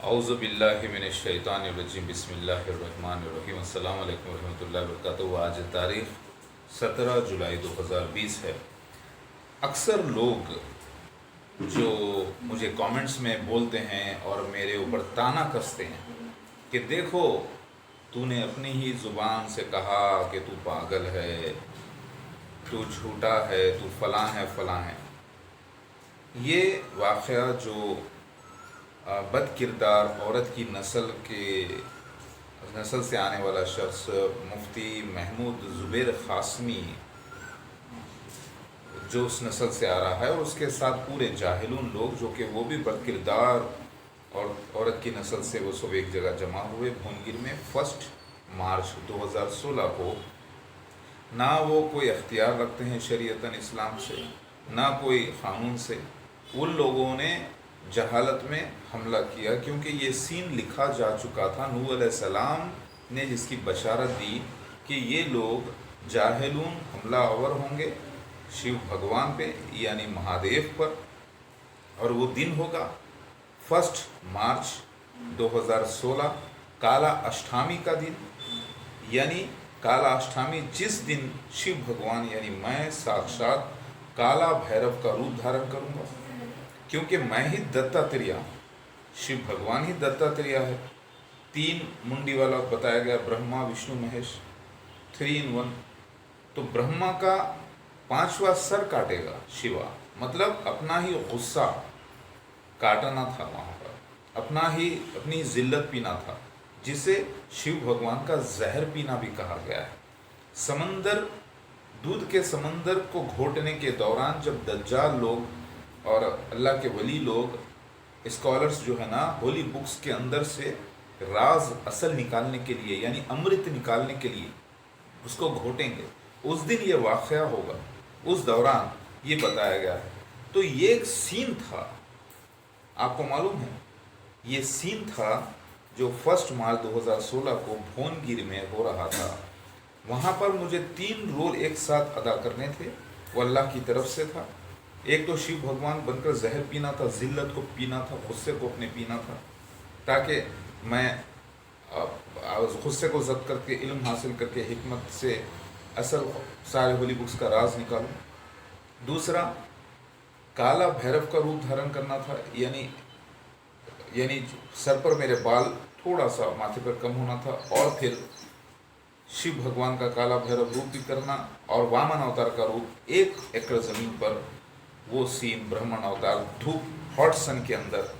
औज़ु बिल्लाहि मिनश शैतानिर रजीम बिस्मिल्लाहिर रहमानिर रहीम अस्सलामु अलैकुम रहमतुल्लाहि व बरकातुहू। आज तारीख़ 17 जुलाई 2020 है। अक्सर लोग जो मुझे कमेंट्स में बोलते हैं और मेरे ऊपर ताना कसते हैं कि देखो, तूने अपनी ही ज़ुबान से कहा कि तू पागल है, तू झूठा है, तू फ़लाँ है फ़लाँ है। ये वाक़या जो बद किरदार औरत की नस्ल से आने वाला शख्स मुफ्ती महमूद ज़ुबैर क़ासमी जो उस नस्ल से आ रहा है, और उसके साथ पूरे जाहिलून लोग जो कि वो भी बद किरदार और औरत की नस्ल से, वो सब एक जगह जमा हुए भुवनगिर में 1 मार्च 2016 को। ना वो कोई अख्तियार रखते हैं शरीयतन इस्लाम से, ना कोई क़ानून से। उन लोगों ने जहालत में हमला किया, क्योंकि ये सीन लिखा जा चुका था। नूह अलैहिस्सलाम ने जिसकी बशारत दी कि ये लोग जाहिलून हमलावर होंगे शिव भगवान पे, यानी महादेव पर, और वो दिन होगा 1 मार्च 2016, काला अष्टमी का दिन। यानी काला अष्टमी जिस दिन शिव भगवान यानी मैं साक्षात काला भैरव का रूप धारण करूंगा, क्योंकि मैं ही दत्तात्रेय, शिव भगवान ही दत्तात्रेय है। 3 मुंडी वाला बताया गया, ब्रह्मा विष्णु महेश, 3 in 1। तो ब्रह्मा का 5वां सर काटेगा शिवा, मतलब अपना ही गुस्सा काटना था वहाँ पर, अपना ही अपनी जिल्लत पीना था, जिसे शिव भगवान का जहर पीना भी कहा गया है। समंदर, दूध के समंदर को घोटने के दौरान जब दज्जाल लोग और अल्लाह के वली लोग, स्कॉलर्स जो है ना, होली बुक्स के अंदर से राज असल निकालने के लिए, यानी अमृत निकालने के लिए उसको घोटेंगे, उस दिन ये वाक़या होगा, उस दौरान ये बताया गया है। तो ये एक सीन था, आपको मालूम है, ये सीन था जो 1 मार्च 2016 को भुवनगिर में हो रहा था। वहाँ पर मुझे 3 रोल एक साथ अदा करने थे, वो अल्लाह की तरफ से था। एक तो शिव भगवान बनकर जहर पीना था, जिल्लत को पीना था, गुस्से को अपने पीना था, ताकि मैं गुस्से को जब्त करके, इल्म हासिल करके, हिकमत से असल सारे होली बुक्स का राज निकालूं। दूसरा, काला भैरव का रूप धारण करना था, यानी सर पर मेरे बाल थोड़ा सा माथे पर कम होना था, और फिर शिव भगवान का काला भैरव रूप भी करना, और वामन अवतार का रूप 1 एकड़ ज़मीन पर, वो सीन ब्रह्मण अवतार धूप हॉट सन के अंदर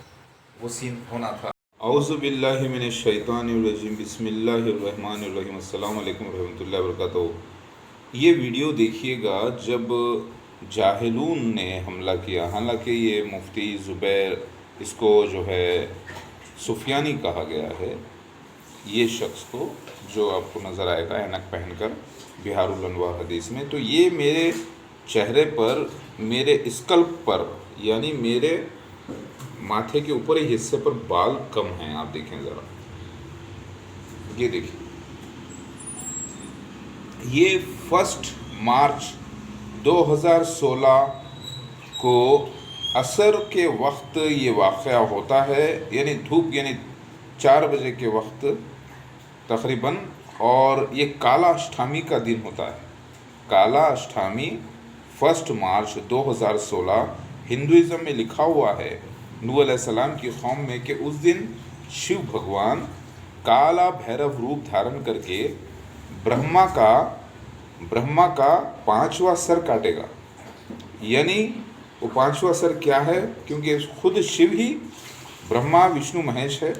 वो सीन होना था। औज़ु बिल्लाहि मिनश शैतानिर रजीम बिस्मिल्लाहिर रहमानिर रहीम अस्सलामु अलैकुम रहमतुल्लाहि व बरकातुहू। ये वीडियो देखिएगा जब जाहिलून ने हमला किया। हालांकि ये मुफ्ती ज़ुबैर, इसको जो है सुफियानी कहा गया है, ये शख्स को, जो आपको नज़र आएगा ऐनक पहनकर बिहारुल अनवार हदीस में। तो ये मेरे चेहरे पर, मेरे स्कल्प पर, यानी मेरे माथे के ऊपर ही हिस्से पर बाल कम हैं। आप देखें ज़रा, ये देखिए, ये 1 मार्च 2016 को असर के वक्त ये वाक़या होता है, यानी धूप, यानी 4 बजे के वक्त तकरीबन। और ये काला अष्टमी का दिन होता है। काला अष्टमी 1 मार्च 2016 हिंदुज़म में लिखा हुआ है नूह अलैहिस्सलाम की कौम में कि उस दिन शिव भगवान काला भैरव रूप धारण करके ब्रह्मा का 5वां सर काटेगा। यानी वो 5वां सर क्या है, क्योंकि खुद शिव ही ब्रह्मा विष्णु महेश है।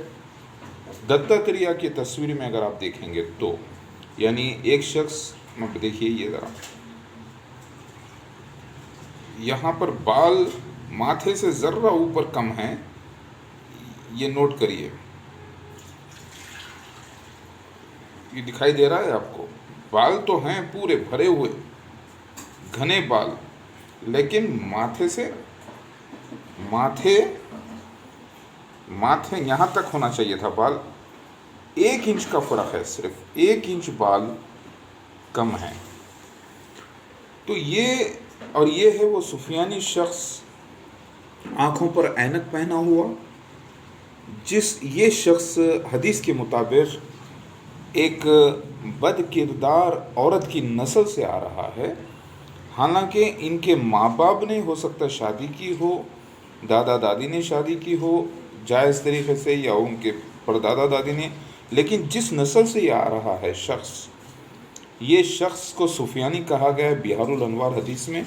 दत्तात्रेय की तस्वीर में अगर आप देखेंगे तो, यानी एक शख्स, देखिए ये ज़रा, यहाँ पर बाल माथे से ज़र्रा ऊपर कम हैं, ये नोट करिए। ये दिखाई दे रहा है आपको? बाल तो हैं पूरे भरे हुए घने बाल, लेकिन माथे यहाँ तक होना चाहिए था बाल। 1 इंच का फ़र्क है, सिर्फ 1 इंच बाल कम है। तो ये है वो सुफियानी शख्स, आँखों पर ऐनक पहना हुआ, ये शख्स हदीस के मुताबिक एक बद किरदार औरत की नस्ल से आ रहा है, हालांकि इनके माँ बाप ने हो सकता है शादी की हो, दादा दादी ने शादी की हो जायज़ तरीके से, या उनके परदादा दादी ने, लेकिन जिस नस्ल से ये आ रहा है शख्स, ये शख्स को सुफियानी कहा गया है बिहारुल अनवार हदीस में।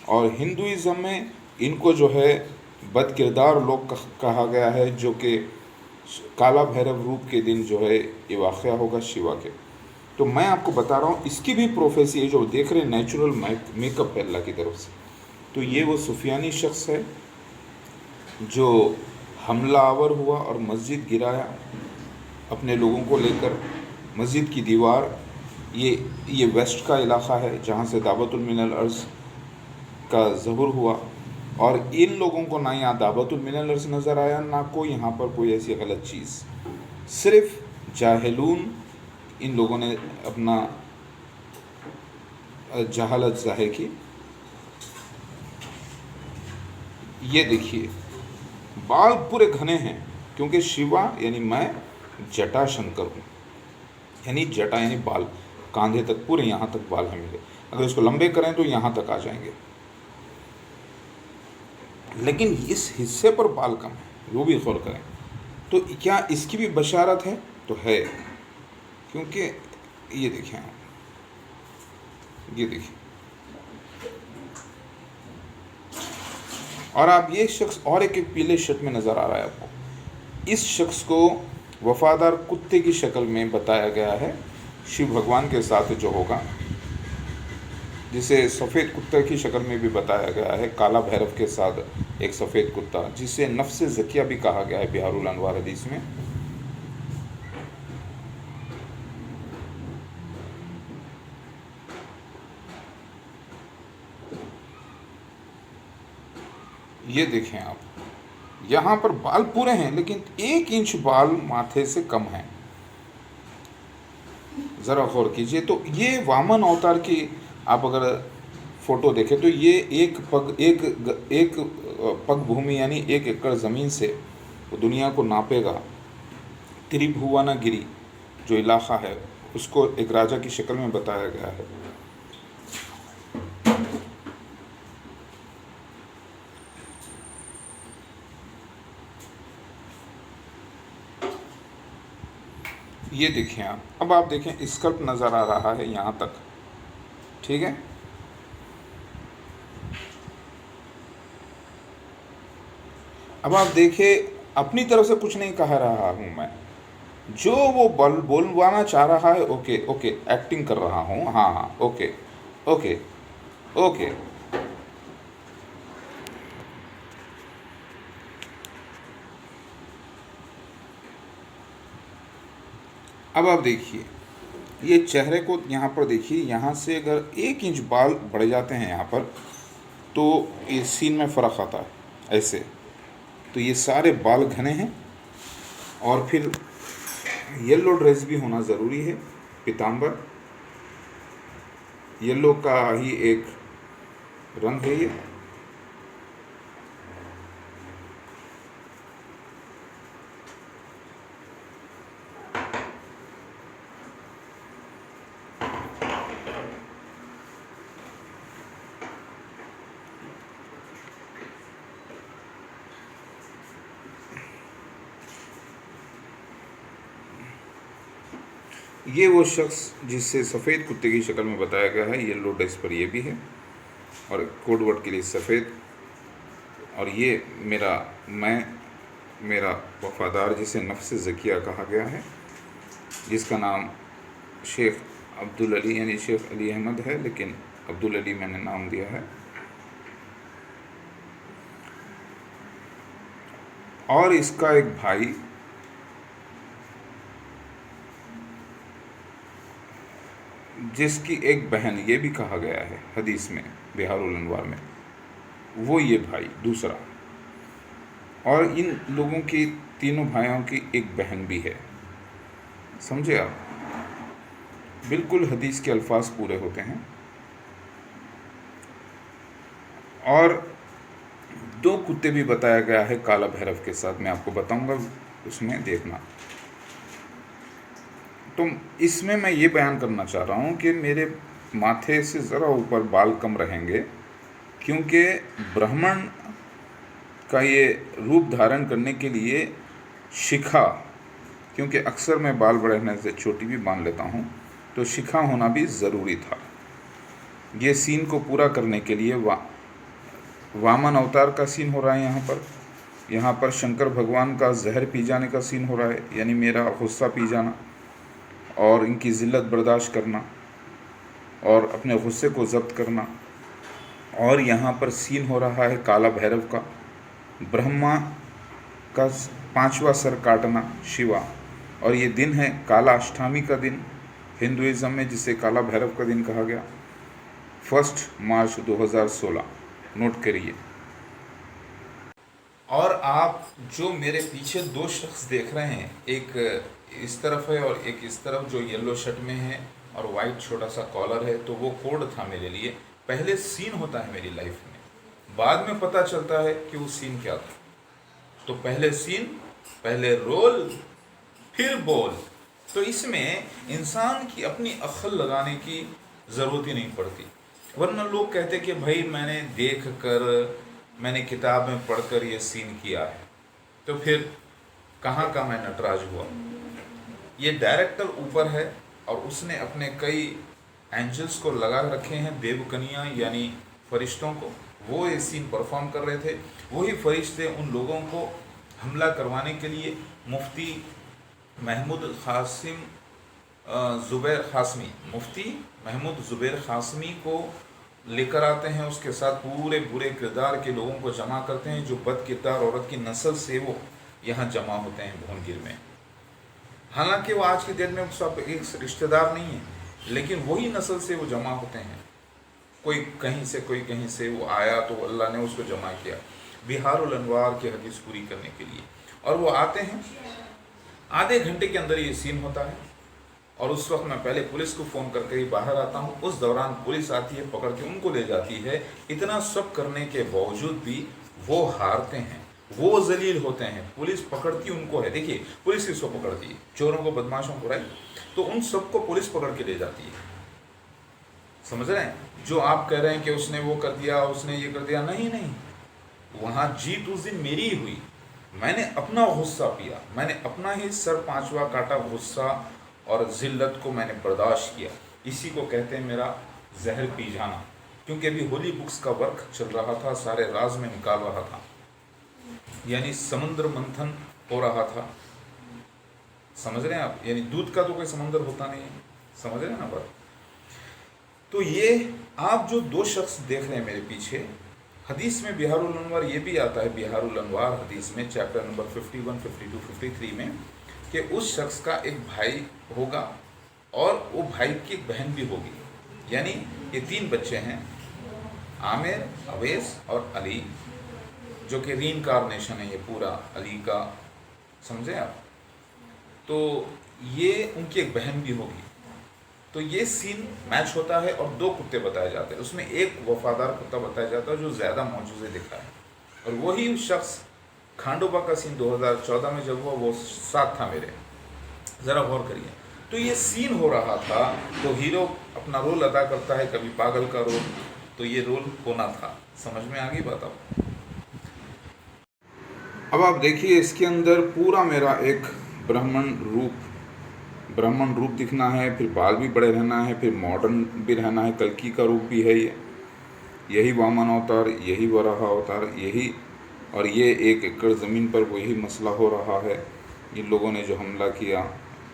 और हिंदुइज़्म में इनको जो है बद किरदार लोग कहा गया है, जो कि काला भैरव रूप के दिन जो है ये वाक़या होगा शिवा के। तो मैं आपको बता रहा हूँ इसकी भी प्रोफेसी है, जो देख रहे हैं नेचुरल मेकअप है अल्लाह की तरफ से। तो ये वो सुफियानी शख्स है जो हमला आवर हुआ और मस्जिद गिराया अपने लोगों को लेकर। मस्जिद की दीवार, ये वेस्ट का इलाक़ा है जहाँ से दावतुल मिनल अर्ज़ का ज़हूर हुआ, और इन लोगों को ना यहाँ दावतुल मिनल अर्ज़ नज़र आया, ना कोई यहाँ पर कोई ऐसी गलत चीज़। सिर्फ जाहिलून इन लोगों ने अपना जहालत ज़ाहिर की। ये देखिए बाल पूरे घने हैं, क्योंकि शिवा यानी मैं जटा शंकर हूँ, यानी जटा यानी बाल, कंधे तक पूरे यहाँ तक बाल हैं मेरे। अगर इसको लंबे करें तो यहाँ तक आ जाएंगे, लेकिन इस हिस्से पर बाल कम है, वो भी गौर करें। तो क्या इसकी भी बशारत है? तो है, क्योंकि ये देखें आप, ये देखिए, और आप ये शख्स और एक पीले शर्ट में नज़र आ रहा है आपको। इस शख्स को वफादार कुत्ते की शक्ल में बताया गया है शिव भगवान के साथ जो होगा, जिसे सफ़ेद कुत्ते की शक्ल में भी बताया गया है, काला भैरव के साथ एक सफ़ेद कुत्ता, जिसे नफ्स ज़किया भी कहा गया है बिहारुल अनवार हदीस में। ये देखें आप, यहाँ पर बाल पूरे हैं, लेकिन 1 इंच बाल माथे से कम है। ज़रा गौर कीजिए। तो ये वामन अवतार की आप अगर फ़ोटो देखें तो ये एक पग भूमि यानी 1 एकड़ ज़मीन से दुनिया को नापेगा। त्रिभुवनागिरी जो इलाक़ा है उसको एक राजा की शक्ल में बताया गया है। ये देखें आप, अब आप देखें स्कल्प नज़र आ रहा है यहाँ तक, ठीक है। अब आप देखिए, अपनी तरफ से कुछ नहीं कह रहा हूँ मैं, जो वो बोलवाना चाह रहा है, ओके ओके एक्टिंग कर रहा हूँ, हाँ हाँ ओके ओके ओके। अब आप देखिए, ये चेहरे को यहाँ पर देखिए, यहाँ से अगर 1 इंच बाल बढ़ जाते हैं यहाँ पर तो ये सीन में फ़र्क आता है ऐसे। तो ये सारे बाल घने हैं, और फिर येलो ड्रेस भी होना ज़रूरी है, पीताम्बर, येलो का ही एक रंग है ये। ये वो शख्स जिससे सफ़ेद कुत्ते की शक्ल में बताया गया है, येलो ड्रेस पर ये भी है, और कोड वर्ड के लिए सफ़ेद। और ये मेरा वफादार, जिसे नफ्स ज़किया कहा गया है, जिसका नाम शेख अब्दुल अली यानी शेख अली अहमद है, लेकिन अब्दुल अली मैंने नाम दिया है। और इसका एक भाई जिसकी एक बहन, ये भी कहा गया है हदीस में बिहारुल अनवार में, वो ये भाई दूसरा। और इन लोगों की तीनों भाइयों की एक बहन भी है। समझे आप, बिल्कुल हदीस के अल्फाज पूरे होते हैं। और दो कुत्ते भी बताया गया है काला भैरव के साथ, मैं आपको बताऊंगा, उसमें देखना। तो इसमें मैं ये बयान करना चाह रहा हूँ कि मेरे माथे से ज़रा ऊपर बाल कम रहेंगे, क्योंकि ब्राह्मण का ये रूप धारण करने के लिए शिखा, क्योंकि अक्सर मैं बाल बड़े रहने से चोटी भी बांध लेता हूँ, तो शिखा होना भी ज़रूरी था। ये सीन को पूरा करने के लिए वामन अवतार का सीन हो रहा है यहाँ पर शंकर भगवान का जहर पी जाने का सीन हो रहा है, यानी मेरा गुस्सा पी जाना और इनकी ज़िल्लत बर्दाश्त करना और अपने गुस्से को ज़ब्त करना। और यहाँ पर सीन हो रहा है काला भैरव का, ब्रह्मा का 5वां सर काटना शिवा, और ये दिन है काला अष्टमी का दिन हिंदुइज़्म में, जिसे काला भैरव का दिन कहा गया, 1 मार्च 2016, नोट करिए। और आप जो मेरे पीछे दो शख्स देख रहे हैं, एक इस तरफ है और एक इस तरफ, जो येलो शर्ट में है और वाइट छोटा सा कॉलर है, तो वो कोड था मेरे लिए। पहले सीन होता है मेरी लाइफ में, बाद में पता चलता है कि वो सीन क्या था। तो पहले सीन, पहले रोल, फिर बोल। तो इसमें इंसान की अपनी अक्ल लगाने की ज़रूरत ही नहीं पड़ती, वरना लोग कहते कि भाई मैंने देख कर, मैंने किताब में पढ़कर ये सीन किया है, तो फिर कहाँ का मैं नटराज हुआ। ये डायरेक्टर ऊपर है और उसने अपने कई एंजल्स को लगा रखे हैं, देवकन्या यानी फरिश्तों को, वो ये सीन परफॉर्म कर रहे थे। वही फरिश्ते उन लोगों को हमला करवाने के लिए मुफ्ती महमूद ज़ुबैर क़ासिमी को लेकर आते हैं। उसके साथ पूरे बुरे किरदार के लोगों को जमा करते हैं, जो बद किरदार औरत की नस्ल से वो यहाँ जमा होते हैं भुवनगिर में। हालांकि वो आज की डेट में सब एक रिश्तेदार नहीं है, लेकिन वही नस्ल से वो जमा होते हैं। कोई कहीं से, कोई कहीं से वो आया तो अल्लाह ने उसको जमा किया बिहारुल अनवार की हदीस पूरी करने के लिए। और वो आते हैं, आधे घंटे के अंदर ये सीन होता है, और उस वक्त मैं पहले पुलिस को फ़ोन करके ही बाहर आता हूँ। उस दौरान पुलिस आती है, पकड़ के उनको ले जाती है। इतना सब करने के बावजूद भी वो हारते हैं, वो जलील होते हैं। पुलिस पकड़ती उनको है। देखिए पुलिस किसको पकड़ती है? चोरों को, बदमाशों को, राइट? तो उन सबको पुलिस पकड़ के ले जाती है। समझ रहे हैं? जो आप कह रहे हैं कि उसने वो कर दिया, उसने ये कर दिया, नहीं नहीं, वहाँ जीत उस दिन मेरी ही हुई। मैंने अपना गुस्सा पिया, मैंने अपना ही सर 5वां काटा गुस्सा और ज़िल्लत को मैंने बर्दाश्त किया। इसी को कहते हैं मेरा जहर पी जाना। क्योंकि अभी होली बुक्स का वर्क चल रहा था, सारे राज में निकाल रहा था, यानी समुद्र मंथन हो रहा था। समझ रहे हैं आप? यानी दूध का तो कोई समंदर होता नहीं है। समझ रहे हैं ना बात? तो ये आप जो दो शख्स देख रहे हैं मेरे पीछे, हदीस में बिहारुल अनवार ये भी आता है, बिहारुल अनवार हदीस में चैप्टर नंबर 51, 52, 53 में, कि उस शख्स का एक भाई होगा और वो भाई की एक बहन भी होगी। यानी ये 3 बच्चे हैं, आमिर, अवैस और अली, जो कि रीइंकार्नेशन है ये पूरा अली का। समझे आप? तो ये उनकी एक बहन भी होगी। तो ये सीन मैच होता है और 2 कुत्ते बताए जाते हैं। उसमें एक वफादार कुत्ता बताया जाता है जो ज़्यादा मौजूज़े दिखा है, और वही शख्स खांडोबा का सीन 2014 में जब हुआ, वो साथ था मेरे। ज़रा गौर करिए। तो ये सीन हो रहा था, तो हीरो अपना रोल अदा करता है, कभी पागल का रोल, तो ये रोल होना था। समझ में आ गई बात आपको? अब आप देखिए, इसके अंदर पूरा मेरा एक ब्राह्मण रूप दिखना है, फिर बाल भी बड़े रहना है, फिर मॉडर्न भी रहना है, कल्कि का रूप भी है ये, यही वामन अवतार, यही वराह अवतार, यही, और ये 1 एकड़ ज़मीन पर वही मसला हो रहा है। इन लोगों ने जो हमला किया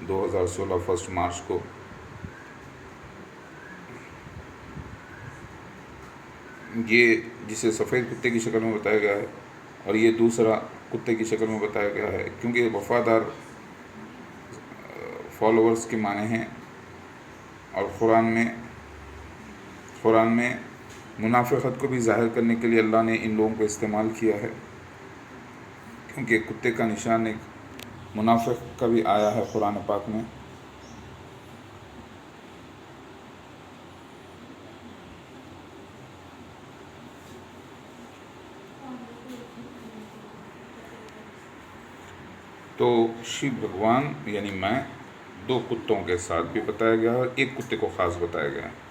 2016 1 मार्च को, ये जिसे सफ़ेद कुत्ते की शक्ल में बताया गया है, और ये दूसरा कुत्ते की शक्ल में बताया गया है, क्योंकि वफ़ादार फॉलोअर्स के माने हैं। और कुरान में मुनाफिकत को भी ज़ाहिर करने के लिए अल्लाह ने इन लोगों को इस्तेमाल किया है, क्योंकि कुत्ते का निशान एक मुनाफिक का भी आया है कुरान पाक में। तो शिव भगवान यानी मैं 2 कुत्तों के साथ भी बताया गया है, एक कुत्ते को खास बताया गया है।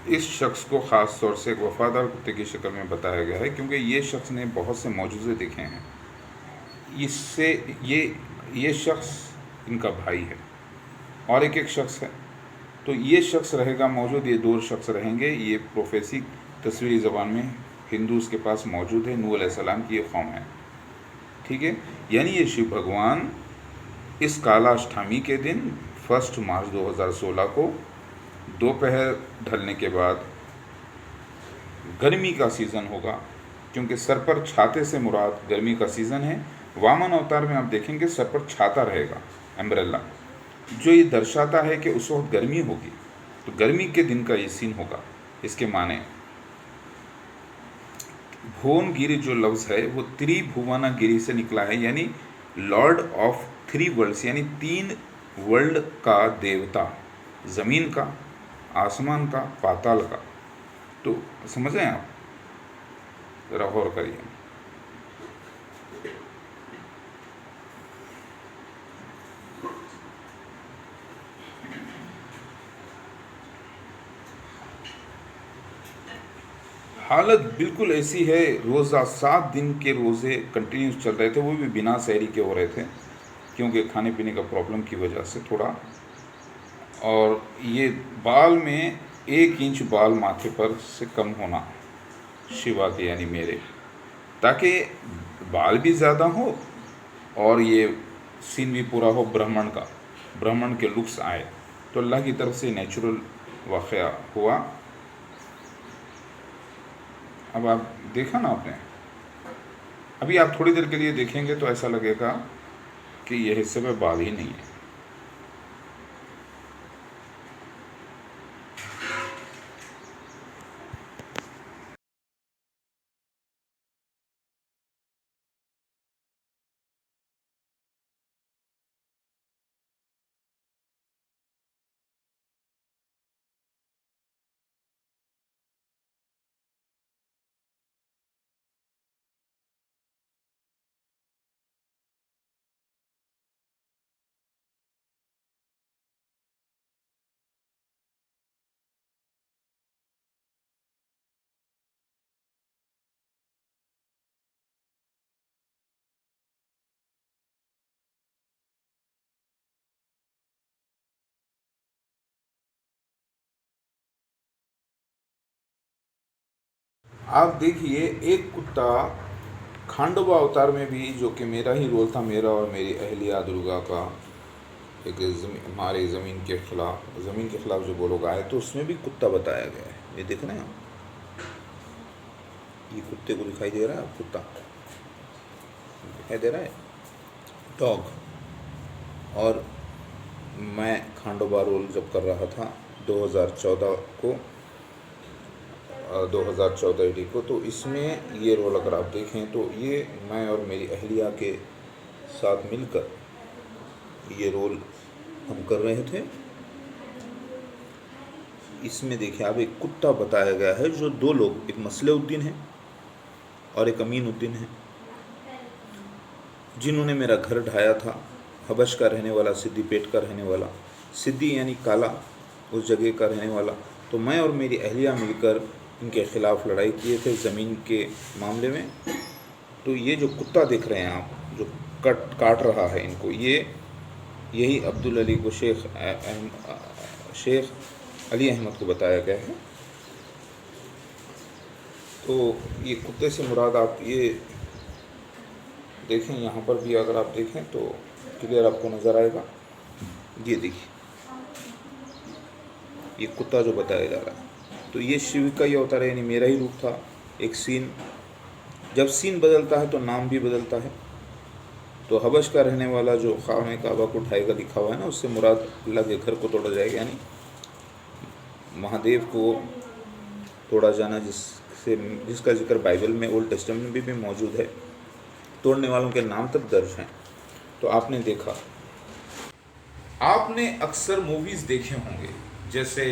इस शख्स को ख़ास तौर से एक वफ़ादार कुत्ते की शक्ल में बताया गया है, क्योंकि ये शख्स ने बहुत से मौजूज़े देखे हैं। इससे ये शख्स इनका भाई है और एक शख्स है, तो ये शख्स रहेगा मौजूद, ये 2 शख्स रहेंगे। ये प्रोफेसी तस्वीरी ज़बान में हिंदूज़ के पास मौजूद है। नूह अलैहिस्सलाम की ये कौम है, ठीक है। यानी ये शिव भगवान इस काला अष्टमी के दिन 1 मार्च 2016 को दोपहर ढलने के बाद, गर्मी का सीज़न होगा, क्योंकि सर पर छाते से मुराद गर्मी का सीज़न है। वामन अवतार में आप देखेंगे सर पर छाता रहेगा, अम्ब्रेला, जो ये दर्शाता है कि उस वक्त गर्मी होगी। तो गर्मी के दिन का ये सीन होगा। इसके माने भुवनगिरी जो लफ्ज़ है वो त्रिभुवनागिरी से निकला है, यानी लॉर्ड ऑफ 3 वर्ल्ड्स, यानी 3 वर्ल्ड का देवता, ज़मीन का, आसमान का, पाताल का। तो समझ रहे हैं आप, ज़रा गौर करिए। हालत बिल्कुल ऐसी है, रोज़ा 7 दिन के रोज़े कंटिन्यूस चल रहे थे, वो भी बिना सहरी के हो रहे थे, क्योंकि खाने पीने का प्रॉब्लम की वजह से थोड़ा। और ये बाल में 1 इंच बाल माथे पर से कम होना शिवा के, यानी मेरे, ताकि बाल भी ज़्यादा हो और ये सीन भी पूरा हो ब्राह्मण का, ब्राह्मण के लुक्स आए। तो अल्लाह की तरफ से नेचुरल वाक़या हुआ। अब आप देखा ना आपने, अभी आप थोड़ी देर के लिए देखेंगे तो ऐसा लगेगा कि ये हिस्से में बाल ही नहीं है। आप देखिए, एक कुत्ता खांडवा अवतार में भी, जो कि मेरा ही रोल था, मेरा और मेरी अहलिया दुर्गा का, एक हमारे ज़मीन के ख़िलाफ़ जो वो लोग आए, तो उसमें भी कुत्ता बताया गया है। ये देख रहे हैं आप, ये कुत्ते को दिखाई दे रहा है, कुत्ता दिखाई दे रहा है, डॉग। और मैं खांडोबा रोल जब कर रहा था 2014 को, 2014 ईडी को, तो इसमें ये रोल अगर आप देखें तो ये मैं और मेरी अहलिया के साथ मिलकर ये रोल हम कर रहे थे। इसमें देखिए आप, एक कुत्ता बताया गया है, जो 2 लोग, एक मसलेउद्दीन है और एक अमीनुद्दीन है, जिन्होंने मेरा घर ढाया था। हबश का रहने वाला, सिद्दीपेट का रहने वाला, सिद्दी यानी काला, उस जगह का रहने वाला। तो मैं और मेरी अहलिया मिलकर इनके ख़िलाफ़ लड़ाई किए थे ज़मीन के मामले में। तो ये जो कुत्ता देख रहे हैं आप, जो काट रहा है इनको, यही अब्दुल अली को शेख अली अहमद को बताया गया है। तो ये कुत्ते से मुराद आप ये देखें, यहाँ पर भी अगर आप देखें तो क्लियर आपको नज़र आएगा। ये देखिए, ये कुत्ता जो बताया जा रहा है, तो ये शिव का ही अवतार है, यानी मेरा ही रूप था। एक सीन, जब सीन बदलता है तो नाम भी बदलता है। तो हबश का रहने वाला जो खाने काबा को उठाएगा लिखा हुआ है ना, उससे मुराद अल्लाह के घर को तोड़ा जाएगा, यानी महादेव को तोड़ा जाना, जिससे जिसका जिक्र बाइबल में, ओल्ड टेस्टामेंट में भी मौजूद है। तोड़ने वालों के नाम तक दर्ज हैं। तो आपने देखा, आपने अक्सर मूवीज़ देखे होंगे, जैसे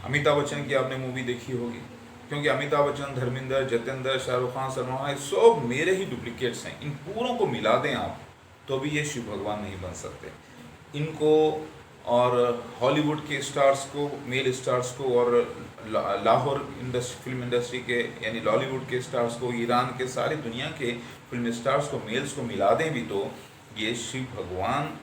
अमिताभ बच्चन की आपने मूवी देखी होगी, क्योंकि अमिताभ बच्चन, धर्मेंद्र, जतेंद्र, शाहरुख खान, सलमान खान, सब मेरे ही डुप्लीकेट्स हैं। इन पूरों को मिला दें आप तो भी ये शिव भगवान नहीं बन सकते। इनको और हॉलीवुड के स्टार्स को, मेल स्टार्स को, और लाहौर फिल्म इंडस्ट्री के यानी लॉलीवुड के स्टार्स को, ईरान के, सारी दुनिया के फिल्म स्टार्स को, मेल्स को मिला दें भी तो ये शिव भगवान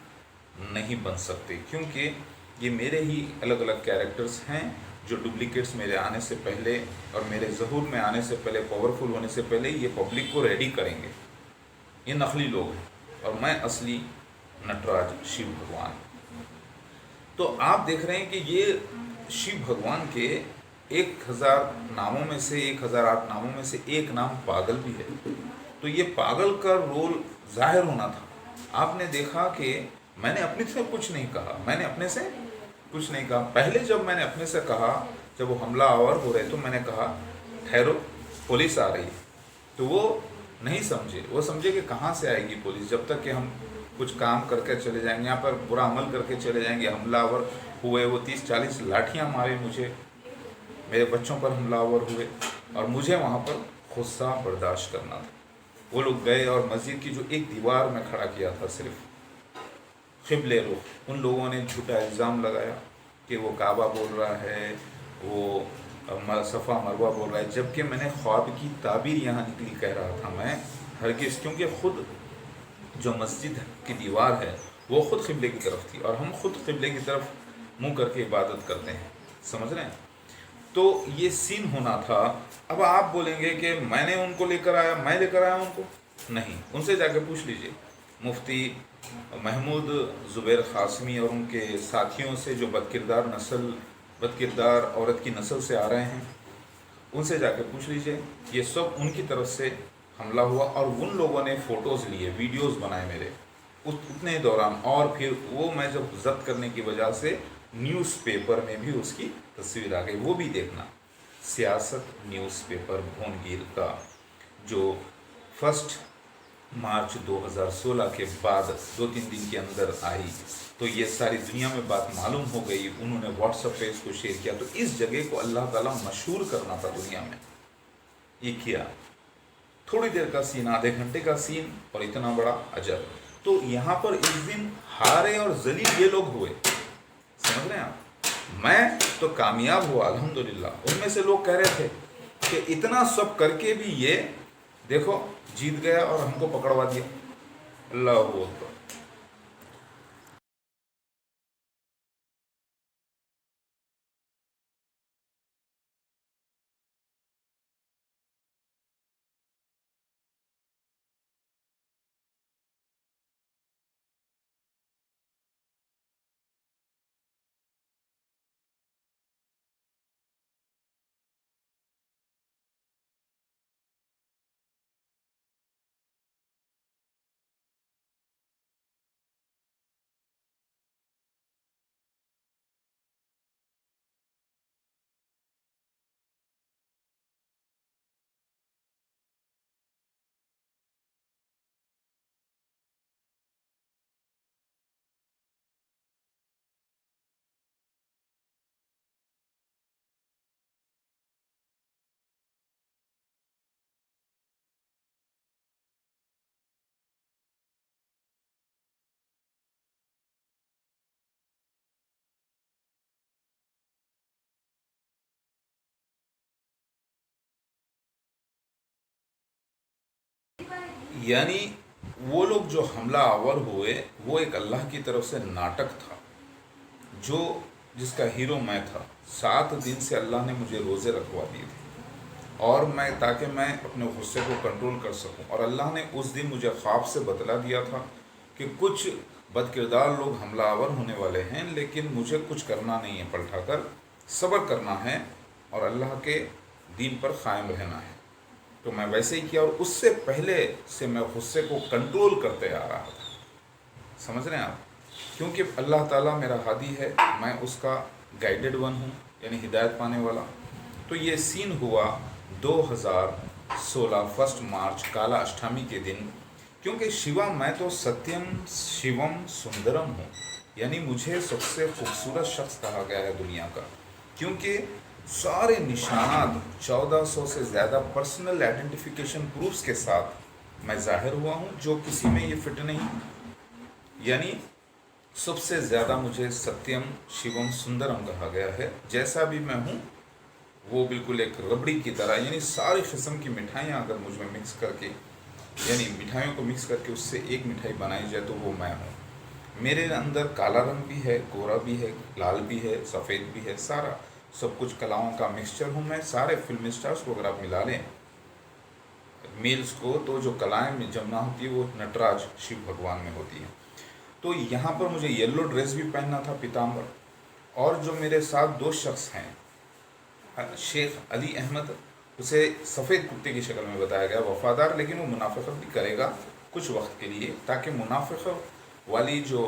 नहीं बन सकते, क्योंकि ये मेरे ही अलग अलग कैरेक्टर्स हैं जो डुप्लीकेट्स मेरे आने से पहले और मेरे ज़हूर में आने से पहले, पावरफुल होने से पहले ये पब्लिक को रेडी करेंगे। ये नकली लोग हैं और मैं असली नटराज शिव भगवान। तो आप देख रहे हैं कि ये शिव भगवान के 1000 नामों में से, 1008 नामों में से एक नाम पागल भी है। तो ये पागल का रोल जाहिर होना था। आपने देखा कि मैंने अपने से कुछ नहीं कहा, मैंने अपने से कुछ नहीं कहा। पहले जब मैंने अपने से कहा, जब वो हमलावर हो रहे तो मैंने कहा ठहरो, पुलिस आ रही है। तो वो नहीं समझे, वो समझे कि कहाँ से आएगी पुलिस, जब तक कि हम कुछ काम करके चले जाएंगे, यहाँ पर बुरा अमल करके चले जाएंगे। हमलावर हुए, वो 30-40 लाठियाँ मारे मुझे, मेरे बच्चों पर हमलावर हुए और मुझे वहाँ पर गुस्सा बर्दाश्त करना था। वो लोग गए और मस्जिद की जो एक दीवार में खड़ा किया था सिर्फ, क़िबले रुख, उन लोगों ने झूठा इल्ज़ाम लगाया कि वो काबा बोल रहा है, वो सफ़ा मरवा बोल रहा है, जबकि मैंने ख्वाब की ताबीर यहाँ निकली कह रहा था मैं हरगिज़, क्योंकि ख़ुद जो मस्जिद की दीवार है वो ख़ुद क़िबले की तरफ थी और हम ख़ुद क़िबले की तरफ मुँह करके इबादत करते हैं, समझ रहे हैं। तो ये सीन होना था। अब आप बोलेंगे कि मैंने उनको लेकर आया, मैं लेकर आया उनको, नहीं, उनसे जाके पूछ लीजिए, मुफ्ती महमूद ज़ुबैर क़ासिमी और उनके साथियों से जो बदकिरदार औरत की नस्ल से आ रहे हैं, उनसे जाके पूछ लीजिए। ये सब उनकी तरफ से हमला हुआ और उन लोगों ने फ़ोटोज़ लिए, वीडियोज़ बनाए मेरे उतने दौरान, और फिर वो मैं जब जब्त करने की वजह से न्यूज़पेपर में भी उसकी तस्वीर आ गई, वो भी देखना। सियासत न्यूज़पेपर भोनगिर का जो 1 मार्च 2016 के बाद 2-3 दिन के अंदर आई, तो ये सारी दुनिया में बात मालूम हो गई। उन्होंने व्हाट्सएप पे इसको शेयर किया। तो इस जगह को अल्लाह ताला मशहूर करना था दुनिया में, ये किया। थोड़ी देर का सीन, आधे घंटे का सीन, और इतना बड़ा अजर। तो यहाँ पर इस दिन हारे और जलील ये लोग हुए, समझ रहे हैं आप। मैं तो कामयाब हुआ अल्हम्दुलिल्लाह। उनमें से लोग कह रहे थे कि इतना सब करके भी ये देखो जीत गया और हमको पकड़वा दिया। अल्लाह अकबर। यानी वो लोग जो हमला आवर हुए वो एक अल्लाह की तरफ से नाटक था, जो जिसका हीरो मैं था। 7 दिन से अल्लाह ने मुझे रोज़े रखवा दिए थे और मैं, ताकि मैं अपने गुस्से को कंट्रोल कर सकूं। और अल्लाह ने उस दिन मुझे ख्वाब से बतला दिया था कि कुछ बदकिरदार लोग हमलावर होने वाले हैं, लेकिन मुझे कुछ करना नहीं है, पलटा कर सब्र करना है और अल्लाह के दीन पर कायम रहना है। तो मैं वैसे ही किया और उससे पहले से मैं गुस्से को कंट्रोल करते आ रहा था, समझ रहे हैं आप। क्योंकि अल्लाह ताला मेरा हादी है, मैं उसका गाइडेड वन हूँ, यानी हिदायत पाने वाला। तो ये सीन हुआ 2016 1 मार्च काला अष्टमी के दिन, क्योंकि शिवा मैं तो सत्यम शिवम सुंदरम हूँ, यानी मुझे सबसे खूबसूरत शख्स कहा गया है दुनिया का, क्योंकि सारे निशानात 1400 से ज़्यादा पर्सनल आइडेंटिफिकेशन प्रूफ्स के साथ मैं जाहिर हुआ हूँ, जो किसी में ये फिट नहीं। यानी सबसे ज़्यादा मुझे सत्यम शिवम सुंदरम कहा गया है। जैसा भी मैं हूँ वो बिल्कुल एक रबड़ी की तरह, यानी सारी किस्म की मिठाइयाँ अगर मुझ में मिक्स करके, यानी मिठाइयों को मिक्स करके उससे एक मिठाई बनाई जाए तो वो मैं हूँ। मेरे अंदर काला रंग भी है, गोरा भी है, लाल भी है, सफ़ेद भी है, सारा सब कुछ कलाओं का मिक्सचर हूँ मैं। सारे फिल्म स्टार्स को अगर आप मिला लें मेल्स को, तो जो कलाएँ में जमना होती है वो नटराज शिव भगवान में होती है। तो यहाँ पर मुझे येलो ड्रेस भी पहनना था, पीताम्बर। और जो मेरे साथ दो शख्स हैं, शेख अली अहमद, उसे सफ़ेद कुत्ते की शक्ल में बताया गया, वफादार, लेकिन वो मुनाफिकत भी करेगा कुछ वक्त के लिए, ताकि मुनाफिकत वाली जो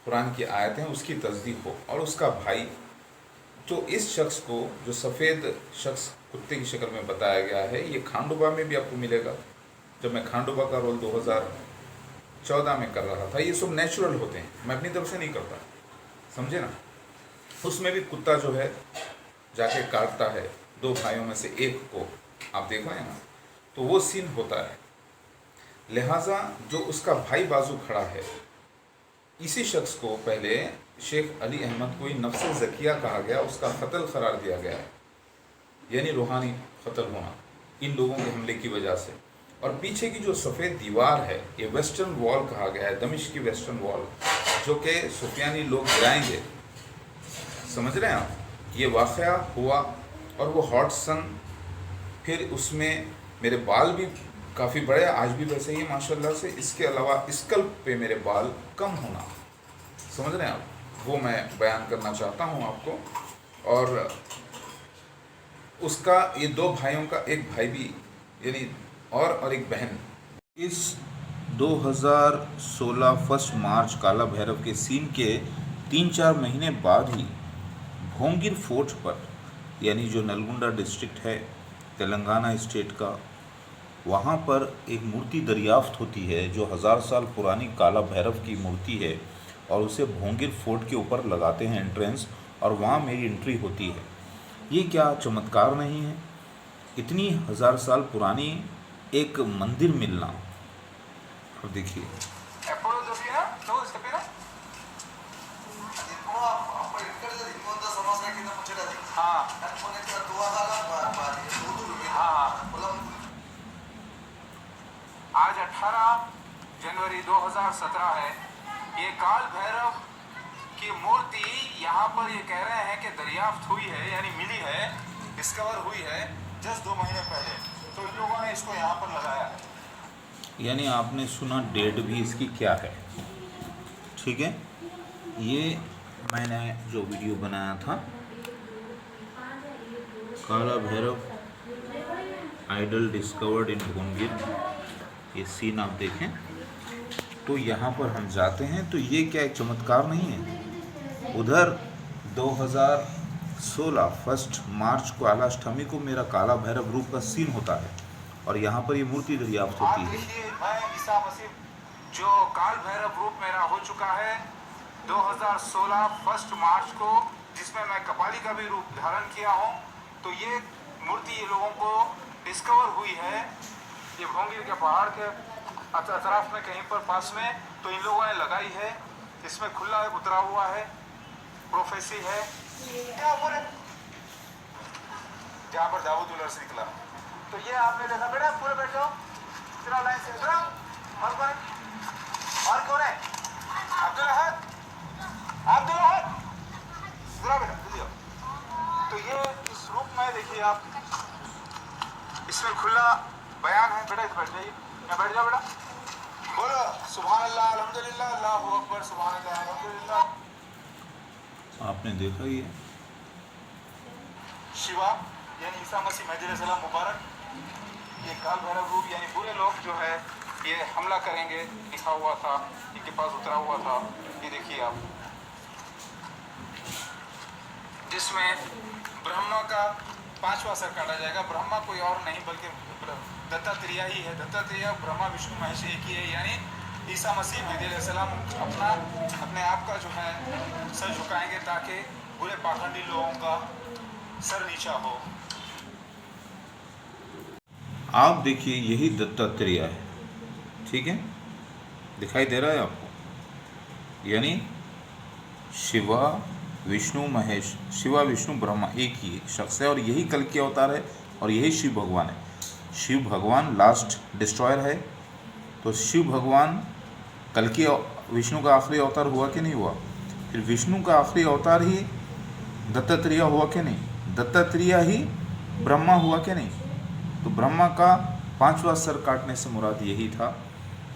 कुरान की आयत हैं उसकी तस्दीक हो। और उसका भाई, तो इस शख्स को, जो सफ़ेद शख्स कुत्ते की शक्ल में बताया गया है, ये खांडोबा में भी आपको मिलेगा। जब मैं खांडोबा का रोल 2014 में कर रहा था, ये सब नेचुरल होते हैं, मैं अपनी तरफ से नहीं करता, समझे ना। उसमें भी कुत्ता जो है जाके काटता है दो भाइयों में से एक को, आप देख रहे हैं ना, तो वो सीन होता है। लिहाजा जो उसका भाई बाजू खड़ा है, इसी शख्स को पहले शेख अली अहमद को नफ्स ज़किया कहा गया, उसका कत्ल करार दिया गया है, यानी रूहानी कत्ल होना इन लोगों के हमले की वजह से। और पीछे की जो सफ़ेद दीवार है, ये वेस्टर्न वॉल कहा गया है, दमिश्क की वेस्टर्न वॉल, जो कि सुफियानी लोग गिराएंगे, समझ रहे हैं आप। ये वाक़या हुआ और वो हॉट सन, फिर उसमें मेरे बाल भी काफ़ी बड़े, आज भी वैसे ही माशाल्लाह से। इसके अलावा स्कल्प पे मेरे बाल कम होना, समझ रहे हैं आप, वो मैं बयान करना चाहता हूँ आपको। और उसका, ये दो भाइयों का एक भाई भी, यानी और एक बहन। इस 2016 1 मार्च काला भैरव के सीन के 3-4 महीने बाद ही भोंगिर फोर्ट पर, यानी जो नलगुंडा डिस्ट्रिक्ट है तेलंगाना स्टेट का, वहाँ पर एक मूर्ति दरियाफ्त होती है जो 1000 साल पुरानी काला भैरव की मूर्ति है, और उसे भोंगिर फोर्ट के ऊपर लगाते हैं एंट्रेंस, और वहाँ मेरी एंट्री होती है। ये क्या चमत्कार नहीं है? इतनी 1000 साल पुरानी एक मंदिर मिलना। अब देखिए, आज 18 जनवरी 2017 है। ये काल भैरव की मूर्ति यहाँ पर ये कह रहे हैं कि दरियाफ्त हुई है, यानी मिली है, डिस्कवर हुई है जस्ट 2 महीने पहले। तो इन लोगों ने इसको यहाँ पर लगाया है। यानी आपने सुना डेट भी इसकी क्या है, ठीक है। ये मैंने जो वीडियो बनाया था, Kala Bhairav idol discovered in Bhongir, ये सीन आप देखें तो यहाँ पर हम जाते हैं, तो ये क्या एक चमत्कार नहीं है? उधर 2016 1 मार्च को काला अष्टमी को मेरा काला भैरव रूप का सीन होता है, और यहाँ पर ये मूर्ति दरियाफ्त होती है। मैं ईसा मसीह जो काल भैरव रूप मेरा हो चुका है 2016 1 मार्च को, जिसमें मैं कपाली का भी रूप धारण किया हूँ। तो ये मूर्ति ये लोगों को डिस्कवर हुई है, ये भोंगिर के पहाड़ के अतराफ में कहीं पर पास में, तो इन लोगों ने लगाई है। इसमें खुला उतरा हुआ है, प्रोफेसी है, जहाँ पर दाऊद उलर से निकला। तो ये आपने देखा, बेटा पूरे बैठ जाओ, चलो लाइन से, और कौन है? और कौन है? अब्दुल अहद, अब्दुल अहद, जरा बेटा जल्दी आओ। तो ये इस रूप में देखिए आप, इसमें खुला बयान है। बेटा बैठ जाइए, यहाँ बैठ जाओ बेटा, बोलो सुभान अल्लाह अल्हम्दुलिल्लाह अल्लाहू अकबर सुभान अल्लाह अल्हम्दुलिल्लाह। आपने देखा ये शिवा यानी ईसा मसीह महदी सलाम मुबारक, ये काल भैरव रूप, यानी बुरे लोग जो है ये हमला करेंगे, लिखा हुआ था, इनके पास उतरा हुआ था। ये देखिए आप, जिसमें ब्रह्मा का पांचवा सर काटा जाएगा। ब्रह्मा कोई और नहीं बल्कि दत्तात्रेय ही है। दत्तात्रेय ब्रह्मा विष्णु महेश एक ही है, यानी ईसा मसीह अलैहिस्सलाम अपने आप का जो है सर झुकाएंगे ताकि बुरे पाखंडी लोगों का सर नीचा हो। आप देखिए यही दत्तात्रेय है, ठीक है, दिखाई दे रहा है आपको, यानी शिवा विष्णु महेश, शिवा विष्णु ब्रह्मा एक ही शख्स है और यही कल की अवतार है और यही शिव भगवान है। शिव भगवान लास्ट डिस्ट्रॉयर है, तो शिव भगवान कल की विष्णु का आखिरी अवतार हुआ कि नहीं हुआ? फिर विष्णु का आखिरी अवतार ही दत्तात्रेय हुआ कि नहीं? दत्तात्रेय ही ब्रह्मा हुआ कि नहीं? तो ब्रह्मा का पांचवा सर काटने से मुराद यही था,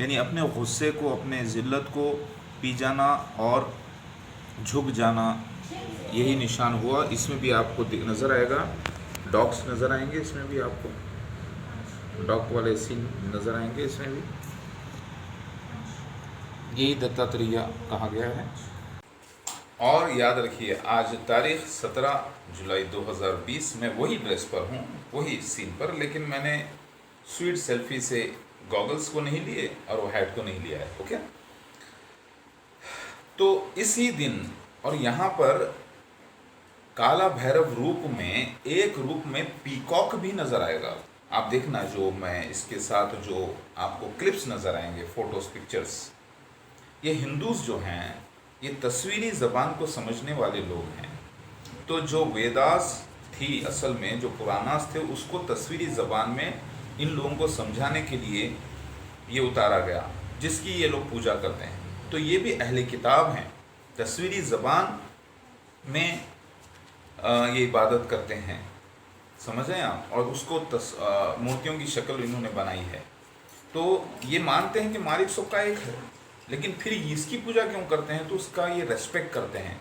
यानी अपने गुस्से को, अपने ज़िल्लत को पी जाना और झुक जाना, यही निशान हुआ। इसमें भी आपको नज़र आएगा, डॉग्स नज़र आएंगे, इसमें भी आपको डॉग वाले सीन नज़र आएंगे, इसमें भी यही दत्तात्रेय कहा गया है। और याद रखिए आज तारीख 17 जुलाई 2020, मैं वही ड्रेस पर हूँ, वही सीन पर, लेकिन मैंने स्वीट सेल्फी से गॉगल्स को नहीं लिए और वो हैट को नहीं लिया है, ओके। तो इसी दिन और यहाँ पर काला भैरव रूप में, एक रूप में पीकॉक भी नज़र आएगा। आप देखना, जो मैं इसके साथ जो आपको क्लिप्स नज़र आएंगे, फोटोज, पिक्चर्स, ये हिंदूज जो हैं ये तस्वीरी ज़बान को समझने वाले लोग हैं। तो जो वेदास थी असल में, जो पुराणास थे, उसको तस्वीरी ज़बान में इन लोगों को समझाने के लिए ये उतारा गया, जिसकी ये लोग पूजा करते हैं। तो ये भी अहले किताब हैं, तस्वीरी ज़बान में ये इबादत करते हैं, समझ रहे हैं आप, और उसको मूर्तियों की शक्ल इन्होंने बनाई है। तो ये मानते हैं कि मालिक सबका एक है, लेकिन फिर इसकी पूजा क्यों करते हैं? तो उसका ये रेस्पेक्ट करते हैं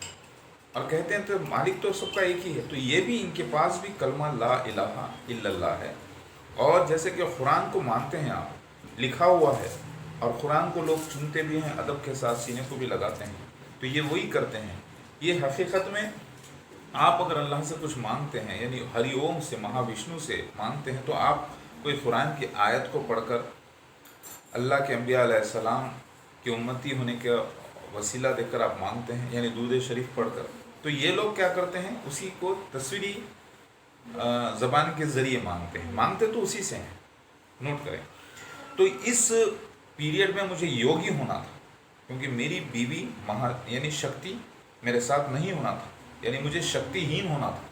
और कहते हैं तो मालिक तो सबका एक ही है। तो ये भी इनके पास भी कलमा ला इलाहा इल्लल्लाह है। और जैसे कि कुरान को मानते हैं आप, लिखा हुआ है, और कुरान को लोग सुनते भी हैं, अदब के साथ सीने को भी लगाते हैं, तो ये वही करते हैं। ये हकीकत में आप अगर अल्लाह से कुछ मांगते हैं, यानी हरिओम से, महाविष्णु से मांगते हैं, तो आप कोई कुरान की आयत को पढ़कर अल्लाह के अंबिया अलैहिस्सलाम की उम्मती होने का वसीला देकर आप मांगते हैं, यानी दूध शरीफ पढ़कर। तो ये लोग क्या करते हैं, उसी को तस्वीरी ज़बान के ज़रिए मांगते हैं, मांगते तो उसी से हैं, नोट करें। तो इस पीरियड में मुझे योगी होना था, क्योंकि मेरी बीवी यानी शक्ति मेरे साथ नहीं होना था, यानी मुझे शक्तिहीन होना था,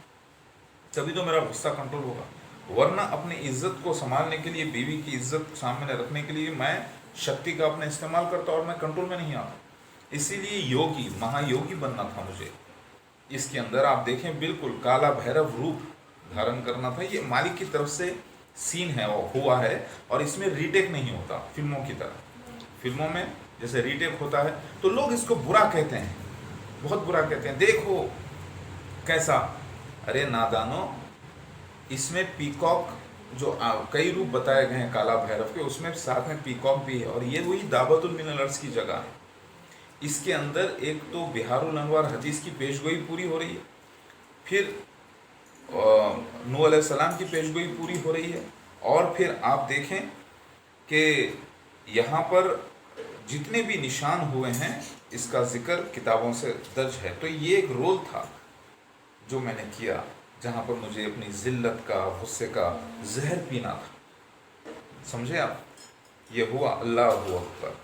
तभी तो मेरा गुस्सा कंट्रोल होगा। वरना अपनी इज्जत को संभालने के लिए, बीवी की इज्जत सामने रखने के लिए मैं शक्ति का अपना इस्तेमाल करता और मैं कंट्रोल में नहीं आता। इसीलिए योगी, महायोगी बनना था मुझे। इसके अंदर आप देखें बिल्कुल काला भैरव रूप धारण करना था। ये मालिक की तरफ से सीन है, वो हुआ है, और इसमें रीटेक नहीं होता फिल्मों की तरह। फिल्मों में जैसे रीटेक होता है तो लोग इसको बुरा कहते हैं, बहुत बुरा कहते हैं, देखो कैसा। अरे नादानो, इसमें पीकॉक जो कई रूप बताए गए हैं काला भैरव के, उसमें साथ में पीकॉक भी है, और ये वही दावतुल मिनल अर्ज़ की जगह है। इसके अंदर एक तो बिहारुल अनवार हदीस की पेशगोई पूरी हो रही है, फिर नूह अलैहिस्सलाम की पेशगोई पूरी हो रही है, और फिर आप देखें कि यहाँ पर जितने भी निशान हुए हैं इसका जिक्र किताबों से दर्ज है। तो ये एक रोल था जो मैंने किया, जहाँ पर मुझे अपनी ज़िल्लत का, गुस्से का जहर पीना था, समझे आप। ये हुआ, अल्लाह हू अकबर।